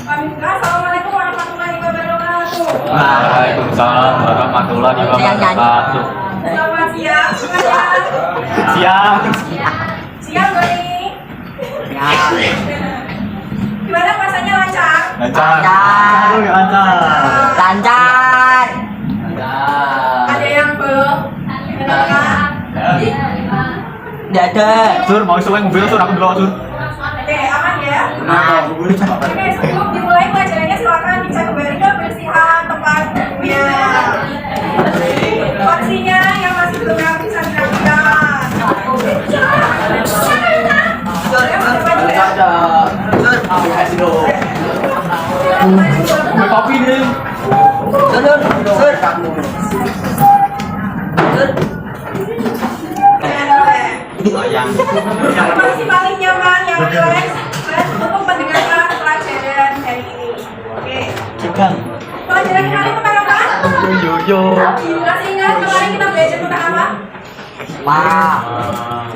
Assalamualaikum warahmatullahi wabarakatuh. Waalaikumsalam warahmatullahi wabarakatuh. Selamat siang semuanya. Siang. Siang gak nih? Ya. Gimana puasanya lancar? Lancar. Lancar. Lancar. Lancar. Ada yang belum? Kenapa? Tidak ada. Sur, mau isu mobil sur, aku dulu sur. Oke, aman ya? Nah. Oke, sebelum dimulai pelajarannya silakan dicek kembali kebersihan tempat duduknya. Porsinya yang masih belum rapi bisa dirapikan. Mau kopi nih. Sayang. Yang masih paling nyaman, yang relax untuk mendengarkan pelajaran hari ini. Oke. Pelajaran kali tentang apa? Yo. Masih ingat kemarin kita belajar tentang apa?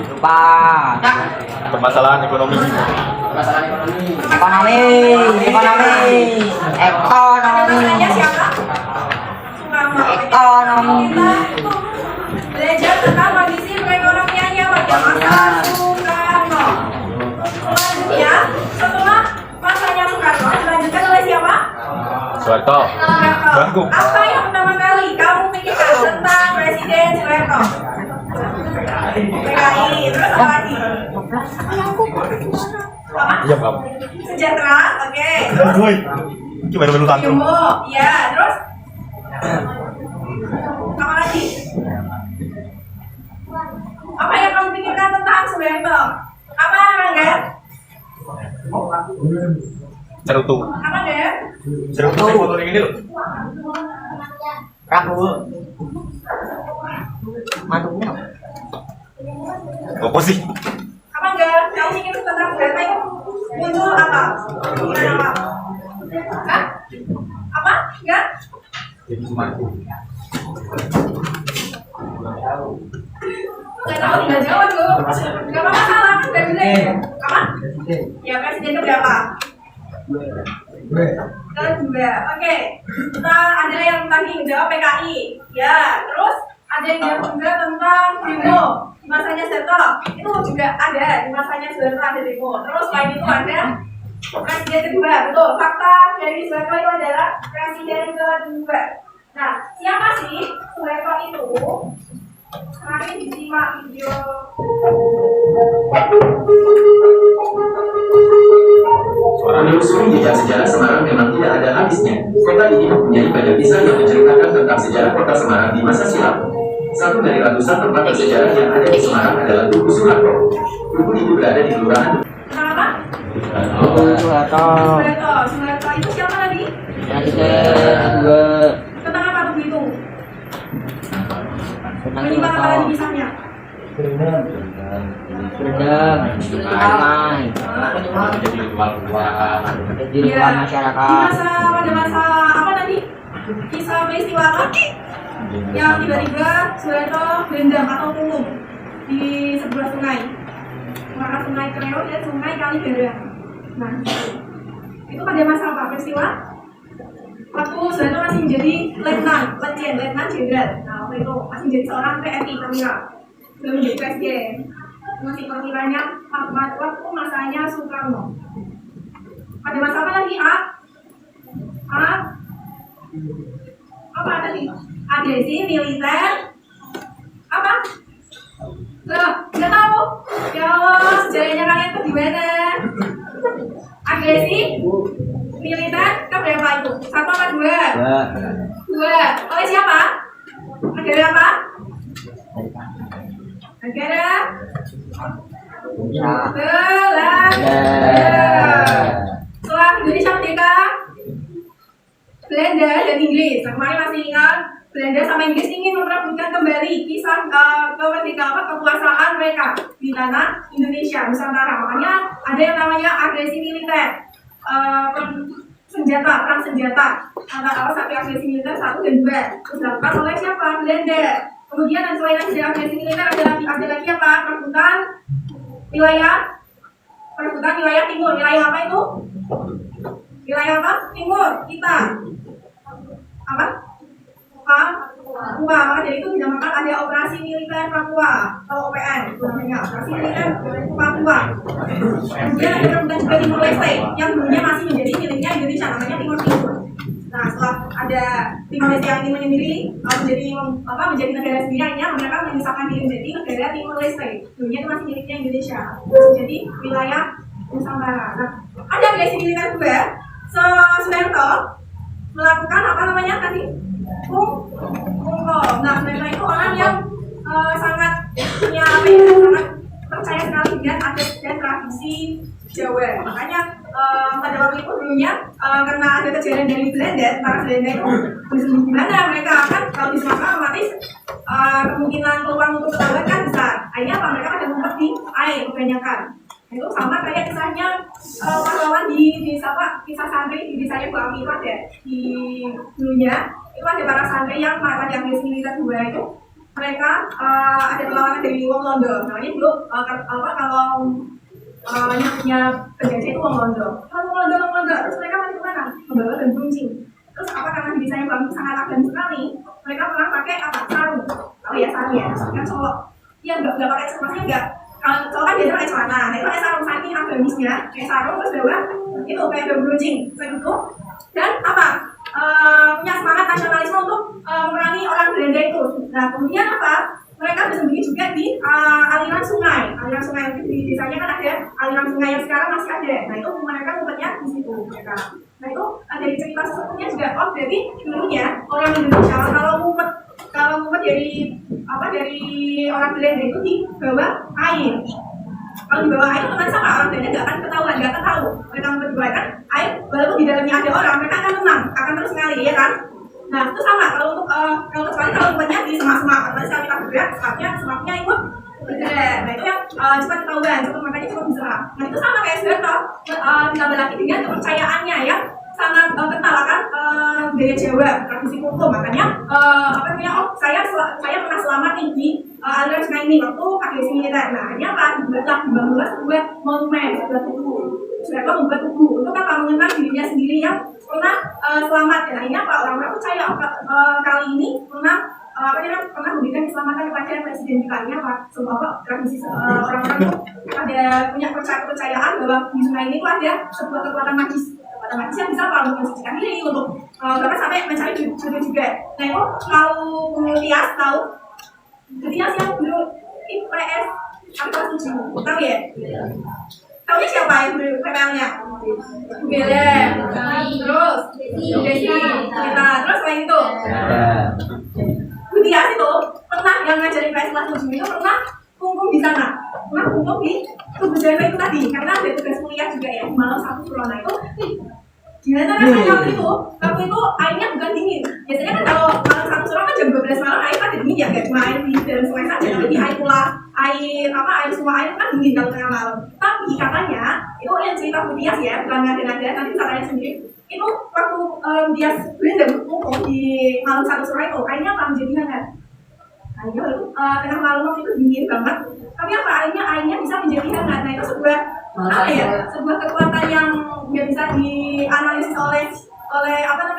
Lupa. Permasalahan ekonomi. Ekonomi. Namanya siapa? Sumarno. Ekonomi. Kita belajar tentang kondisi perekonomiannya pada masa Soekarno. Selanjutnya, setelah masanya Soekarno, dilanjutkan oleh siapa? Soeharto. Bangku. Apa yang pertama kali kamu pikirkan tentang Presiden Soeharto? PKI, terus apa lagi? Apa? Iya kamu. Sejahtera, oke. Woi. Gimana melu tantrum? Ilmu, ya, terus apa lagi? Apa yang kamu pikirkan tentang Soeharto? Apa Rangga? Cerutu. Apa Rangga? Cerutu sing foto ini lho. Rahu. Mantunya. Apa sih? Apa enggak? Kamu pikir tentang Soeharto itu muncul apa? Pikiran apa? Hah? Apa? Enggak? Jadi Sumargo. Enggak tahu, enggak jawab lu. Enggak apa masalah kan presiden. Apa? Ya presiden keberapa? Kedua. Oke. Kita ada yang tadi jawab PKI. Ya, terus ada yang jawab juga tentang demo di masanya Soeharto. Itu juga ada di masanya Soeharto ada demo. Terus selain itu ada presiden kedua. Betul. Fakta dari Soeharto itu adalah presiden kedua. Nah, siapa sih Soeharto itu? Mari disimak video. Menelusuri jejak sejarah Semarang memang tidak ada habisnya. Kota ini mempunyai banyak kisah yang menceritakan tentang sejarah kota Semarang di masa silam. Satu dari ratusan tempat bersejarah yang ada di Semarang adalah Tugu Soeharto. Tugu itu berada di kelurahan. Kenapa? Soeharto. Soeharto itu siapa tadi? Kedua. Tentang apa tuh itu? Tentang Menimpa apa lagi kisahnya? Berendam. Ramai. Jadi luar. Jadi lupa masyarakat. Pada masa apa tadi? Kisah peristiwa apa? Yang tiba-tiba Soeharto berendam atau tulung di sebuah sungai. Maka sungai Kreo dan sungai Kaligarang. Nah, itu pada masa apa peristiwa? Waktu Soeharto masih menjadi letnan jenderal. Nah, waktu itu masih menjadi seorang TNI perwira, belum menjadi presiden. Masih perwiranya waktu masanya Soekarno. Pada masa apa lagi? Apa tadi? Agresi militer. Apa? Loh, nggak tahu. Ya Allah, sejarahnya kalian tuh gimana? Agresi militer keberapa itu? Satu apa dua? Dua. Oleh siapa? Negara apa? Negara Belanda. Setelah Indonesia merdeka, Belanda dan Inggris. Nah, kemarin masih ingat Belanda sama Inggris ingin memperebutkan kembali kisah kekuasaan mereka di tanah Indonesia Nusantara. Makanya ada yang namanya agresi militer. Perang senjata antara satu agresi militer 1 dan 2 dilakukan oleh siapa? Belanda. Kemudian selain agresi militer ada lagi apa? Perebutan wilayah timur. Wilayah apa itu? Wilayah apa? Timur kita apa? Papua. Maka dari itu dinamakan ada operasi militer Papua atau OPN itu namanya, operasi militer Papua. Kemudian ada kemudian juga Timur Leste yang dulunya masih menjadi miliknya Indonesia, namanya Timur Timur. Nah, setelah ada Timor Leste yang ini sendiri menjadi negara sendiri, akhirnya mereka memisahkan diri menjadi negara Timor Leste. Dulunya itu masih miliknya Indonesia, jadi wilayah Nusantara. Nah, ada agresi militer juga. Soeharto melakukan apa namanya tadi? Bungko. Nah, mereka itu orang yang sangat punya sangat percaya sekali dengan adat dan tradisi Jawa. Makanya pada waktu itu dulunya karena ada kejadian dari Belanda, para Belanda itu bersembunyi di mana mereka akan kalau di Sumatera otomatis kemungkinan peluang untuk ketahuan kan besar. Akhirnya apa, mereka pada ngumpet di air kebanyakan. Itu sama kayak kisahnya pahlawan di kisah santri di desanya Bu Ami itu ada di dulunya itu ada para santri yang pada agresi militer dua itu mereka ada perlawanan dari Wong Londo, namanya dulu kalau nyebutnya penjajah itu Wong Londo. Wong Londo, terus mereka masih kemana? Membawa dan runcing. Terus apa karena di desanya Bu Ami sangat agamis sekali, mereka pernah pakai apa? Sarung. Oh ya sarung ya, kan cowok. Iya nggak pakai maksudnya nggak. Kalau cowok kan biasanya pakai celana, nah itu pakai sarung saking agamisnya, kayak sarung terus bawa itu kayak daun runcing, kayak gitu. Dan apa? Punya semangat nasionalisme untuk memerangi orang Belanda itu. Nah kemudian apa? Mereka bersembunyi juga di aliran sungai. Aliran sungai itu di desanya kan ada aliran sungai yang sekarang masih ada. Nah itu mereka ngumpetnya di situ mereka. Nah itu dari cerita sesungguhnya juga. Oh berarti dulunya orang Indonesia kalau ngumpet dari orang Belanda itu di bawah air. Kalau di bawah air teman sama orang Belanda nggak akan ketahuan, nggak akan tahu. Mereka ngumpet di bawah kan air, walaupun di dalamnya ada orang, mereka akan tenang, akan terus mengalir, ya kan? Nah itu sama kalau untuk kecuali kalau ngumpetnya di semak-semak, atau misalnya kita bergerak, semaknya ikut bergerak. Nah itu yang cepat ketahuan, makanya cepat diserang. Nah itu sama kayak Soeharto, ditambah lagi dengan kepercayaannya yang sangat kental akan budaya Jawa, tradisi hukum. Makanya saya pernah selamat nih di aliran sungai ini waktu agresi militer. Nah akhirnya apa? Dibangunlah sebuah monumen, sebuah tugu. Soeharto membuat tugu untuk apa? Mengenang dirinya sendiri yang pernah selamat. Dan akhirnya apa? Orang-orang percaya kali ini pernah memberikan keselamatan kepada presiden kita. Ini apa? Sebab tradisi orang-orang itu ada punya kepercayaan bahwa di sungai ini tuh ada sebuah kekuatan magis yang bisa untuk mensucikan diri, untuk bahkan sampai mencari jodoh juga. Nah itu kalau Tias tahu, Tias yang dulu IPS angka 7, tahu ya? Tahunya siapa yang dulu PPL-nya? Bele, terus Desi, kita terus selain itu Tias itu pernah yang ngajarin IPS kelas 7 itu pernah kumpul di sana, pernah kumpul di tugas Jawa itu tadi, karena ada tugas kuliah juga ya, malam 1 corona itu. Gimana rasanya waktu itu airnya bukan dingin. Biasanya kan kalau malam 1 sore kan jam 12 malam air kan dingin ya, nggak cuma air di dalam sungai saja, tapi di air pula, air semua air kan dingin kalau tengah malam. Tapi katanya itu yang cerita Bu Tias ya, bukan ngada-ngada, nanti katanya sendiri. Itu waktu Tias berendam ngumpul di malam 1 sore itu airnya apa menjadi hangat. Airnya itu tengah malam itu dingin banget, tapi apa airnya bisa menjadi hangat. Nah itu sebuah kekuatan yang nggak bisa dianalisis oleh akal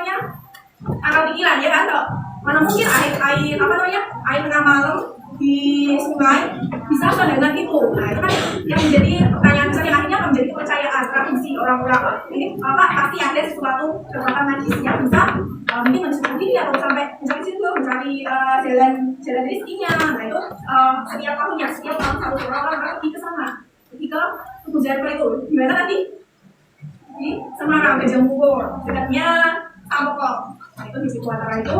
pikiran ya kan, dok? Mana mungkin air tengah malam di sungai bisa sehangat itu. Nah itu kan yang menjadi pertanyaan besar yang akhirnya menjadi kepercayaan tradisi orang-orang. Ini pasti ada sesuatu kekuatan magis yang bisa mungkin mencuri diri atau sampai mencari situ, mencari jalan rezekinya. Nah itu setiap malam 1 orang pergi ke sana, pergi ke Tugu Jarwo itu. Di mana tadi? Di Semarang, Gajahmungkur, dekatnya Sampokong. Nah itu di situ antara itu.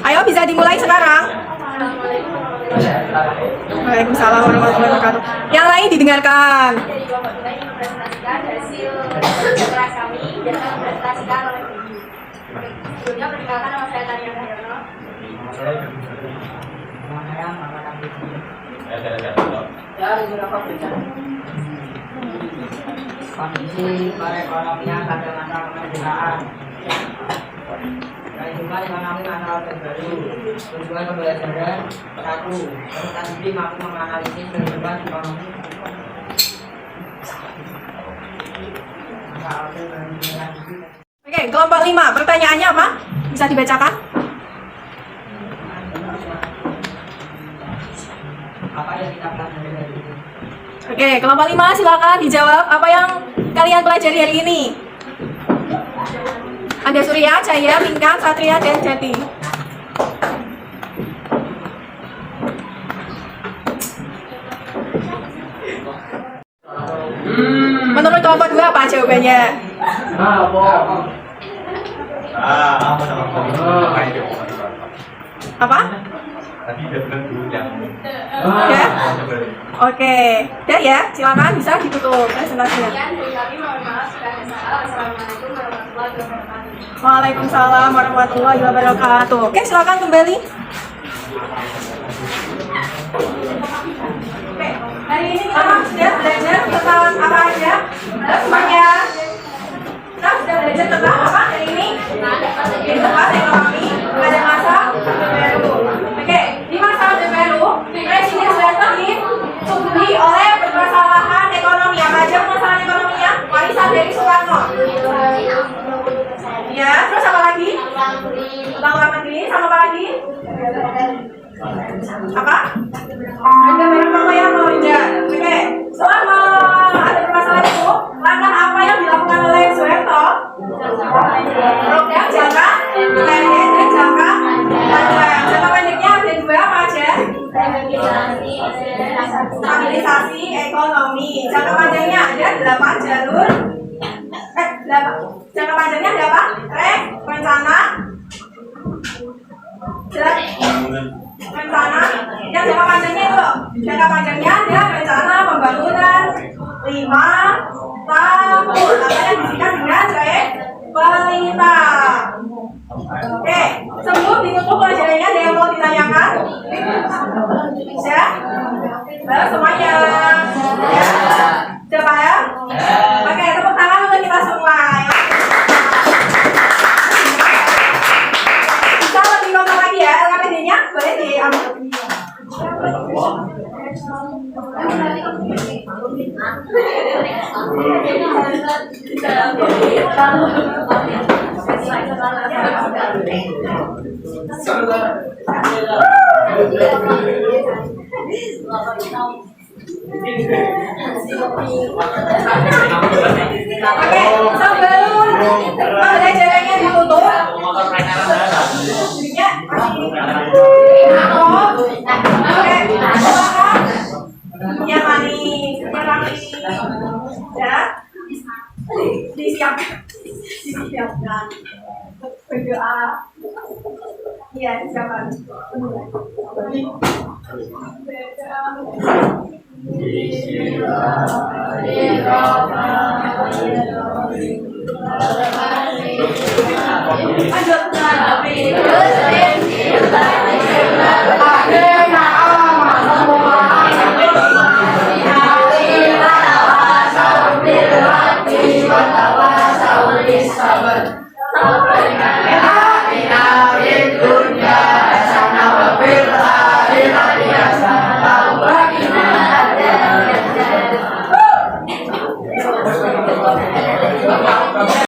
Ayo bisa dimulai sekarang. Waalaikumsalam warahmatullahi wabarakatuh. Yang lain didengarkan. Dari kelompok kita ingin mempresentasikan hasil kerja kami dan akan mempresentasikan oleh ibu. Sebelumnya perkenalkan nama saya Tania Cahyono. Kondisi perekonomian pada masa kemerdekaan. Kehidupan ekonomi masa Orde Baru. Tujuan pembelajaran 1. Peserta didik mampu menganalisis kehidupan ekonomi masa Orde Baru. Oke, kelompok 5. Pertanyaannya apa? Bisa dibacakan? Apa yang kita pelajari dari itu? Oke, kelompok 5 silakan dijawab apa yang kalian pelajari hari ini. Ada Surya, Jaya, Bintang, Satria, dan Jati. Menurut kelompok 2 apa jawabannya? Apa? Tadi udah bilang dulu yang Ya? Oke, udah ya, silakan bisa ditutup presentasinya. Sekian dari kami, mohon maaf jika ada salah. Wassalamualaikum warahmatullahi wabarakatuh. Waalaikumsalam warahmatullahi wabarakatuh. Oke, silakan kembali. Oke, hari ini kita sudah belajar tentang apa aja? Halo semuanya. Kita sudah belajar tentang apa hari ini? Kehidupan ekonomi pada masa Orde Baru. Oke, di masa Orde Baru, Presiden Soeharto disubsidi oleh permasalahan ekonomi. Apa aja permasalahan ekonominya? Warisan dari Soekarno. Ya, terus apa lagi? Utang luar negeri, sama apa lagi? Apa? Harga barang pokok yang melonjak. Oke, selama ada permasalahan itu, langkah apa yang dilakukan oleh Soeharto? Program jangka pendek dan jangka panjang. Jangka pendeknya ada dua apa aja? Stabilisasi ekonomi. Jangka panjangnya ada 8 jalur. Jangka panjangnya ada apa? Rencana. Rencana. Yang jangka panjangnya itu loh. Jangka panjangnya ada rencana pembangunan 5 tahun. Namanya disingkat dengan pelita. Oke, sebelum ditutup pelajarannya ada yang mau ditanyakan? Bisa? Halo semuanya. Ya. Coba ya. Oke, tepuk tangan untuk kita semua. Ya. Bisa lebih ngomong lagi ya, LKPD-nya boleh diambil. Oke, sebelum pembelajarannya ditutup, oke, silakan yang manis, yang manis, ya, disiapkan, berdoa, iya disiapkan. Sabar.